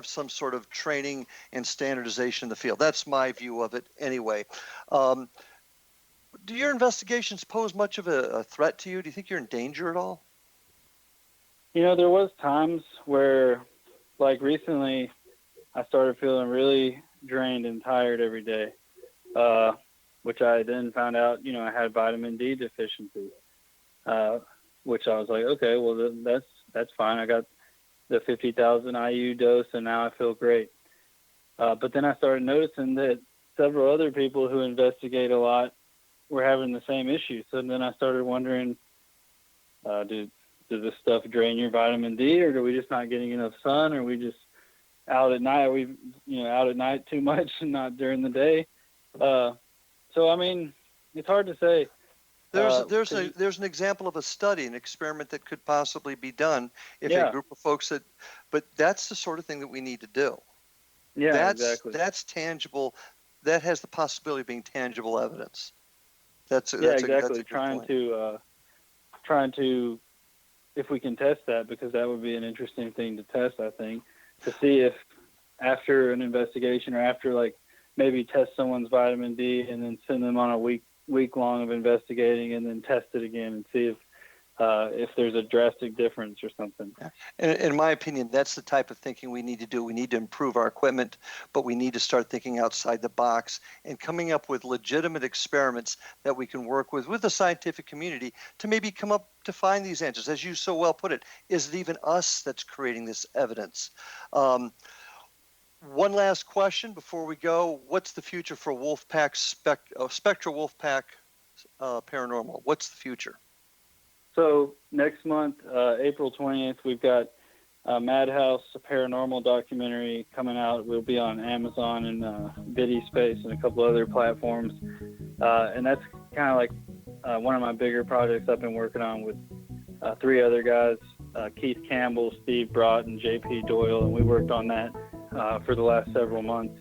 some sort of training and standardization in the field. That's my view of it anyway. Do your investigations pose much of a threat to you? Do you think you're in danger at all? There was times where, like recently, I started feeling really drained and tired every day, which I then found out, I had vitamin D deficiency, which I was like, okay, well, that's fine. I got the 50,000 IU dose, and now I feel great. But then I started noticing that several other people who investigate a lot were having the same issue. So then I started wondering, does this stuff drain your vitamin D, or are we just not getting enough sun? Or are we just out at night? Are we, out at night too much and not during the day? So, I mean, it's hard to say. There's an example of a study, an experiment that could possibly be done if a group of folks but that's the sort of thing that we need to do. Yeah, exactly. That's tangible. That has the possibility of being tangible evidence. Exactly. That's a Trying to, if we can test that, because that would be an interesting thing to test, I think, to see if after an investigation or after maybe test someone's vitamin D and then send them on a week long of investigating and then test it again and see if there's a drastic difference or something. In my opinion, that's the type of thinking we need to do. We need to improve our equipment, but we need to start thinking outside the box and coming up with legitimate experiments that we can work with the scientific community to maybe come up to find these answers. As you so well put it, is it even us that's creating this evidence? One last question before we go. What's the future for Wolfpack Spectra Wolfpack Paranormal? What's the future? So next month, April 20th, we've got Madhouse, a paranormal documentary coming out. We'll be on Amazon and Vidi Space and a couple other platforms. And that's kind of like one of my bigger projects I've been working on with three other guys, Keith Campbell, Steve Brott, and JP Doyle. And we worked on that for the last several months,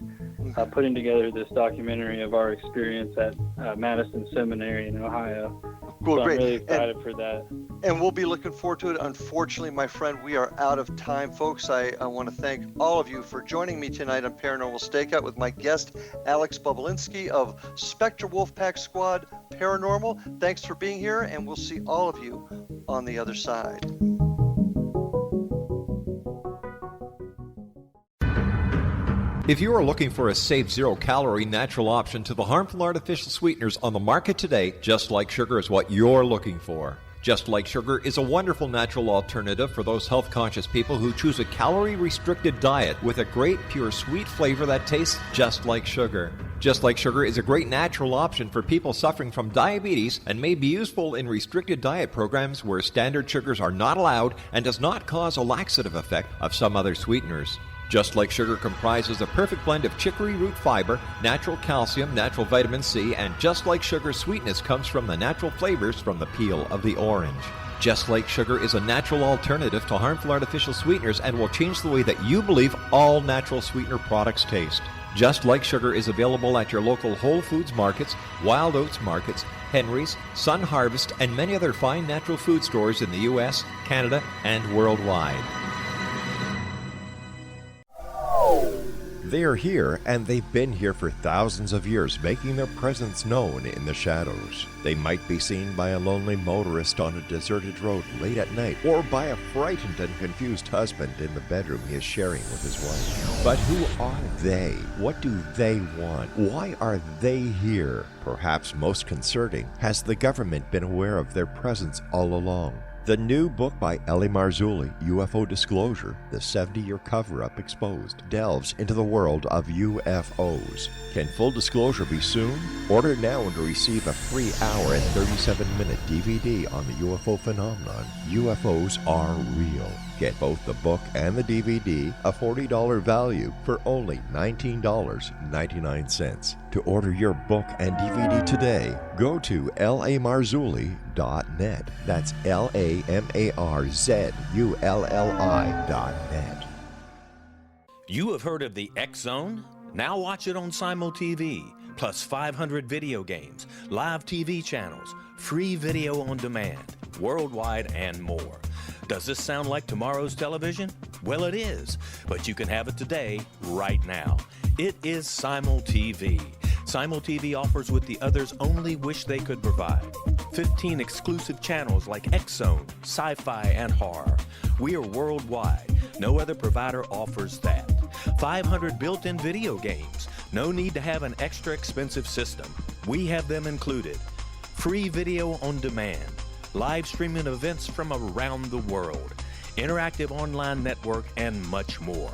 putting together this documentary of our experience at Madison Seminary in Ohio. Cool, so great. I'm really excited for that. And we'll be looking forward to it. Unfortunately, my friend, we are out of time, folks. I want to thank all of you for joining me tonight on Paranormal Stakeout with my guest, Alex Bobulinski of Spectra Wolfpack Squad Paranormal. Thanks for being here, and we'll see all of you on the other side. If you are looking for a safe, zero-calorie natural option to the harmful artificial sweeteners on the market today, Just Like Sugar is what you're looking for. Just Like Sugar is a wonderful natural alternative for those health-conscious people who choose a calorie-restricted diet with a great, pure, sweet flavor that tastes just like sugar. Just Like Sugar is a great natural option for people suffering from diabetes and may be useful in restricted diet programs where standard sugars are not allowed and does not cause a laxative effect of some other sweeteners. Just Like Sugar comprises a perfect blend of chicory root fiber, natural calcium, natural vitamin C, and Just Like Sugar's sweetness comes from the natural flavors from the peel of the orange. Just Like Sugar is a natural alternative to harmful artificial sweeteners and will change the way that you believe all natural sweetener products taste. Just Like Sugar is available at your local Whole Foods markets, Wild Oats markets, Henry's, Sun Harvest, and many other fine natural food stores in the U.S., Canada, and worldwide. They are here, and they've been here for thousands of years, making their presence known in the shadows. They might be seen by a lonely motorist on a deserted road late at night, or by a frightened and confused husband in the bedroom he is sharing with his wife. But who are they? What do they want? Why are they here? Perhaps most concerning, has the government been aware of their presence all along? The new book by Ellie Marzulli, UFO Disclosure, the 70-year cover-up exposed, delves into the world of UFOs. Can full disclosure be soon? Order now and receive a free hour and 37-minute DVD on the UFO phenomenon. UFOs are real. Get both the book and the DVD, a $40 value, for only $19.99. To order your book and DVD today, go to lamarzulli.net. That's LAMARZULLI.net. You have heard of the X Zone? Now watch it on Simul TV, plus 500 video games, live TV channels, free video on demand, worldwide, and more. Does this sound like tomorrow's television? Well, it is, but you can have it today, right now. It is Simul TV. Simul TV offers what the others only wish they could provide. 15 exclusive channels like X-Zone, Sci-Fi, and Horror. We are worldwide. No other provider offers that. 500 built-in video games. No need to have an extra expensive system. We have them included. Free video on demand. Live streaming events from around the world. Interactive online network, and much more.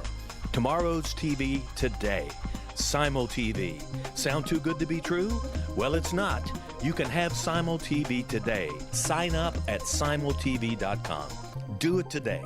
Tomorrow's TV today. Simul TV. Sound too good to be true? Well, it's not. You can have Simul TV today. Sign up at simultv.com. Do it today.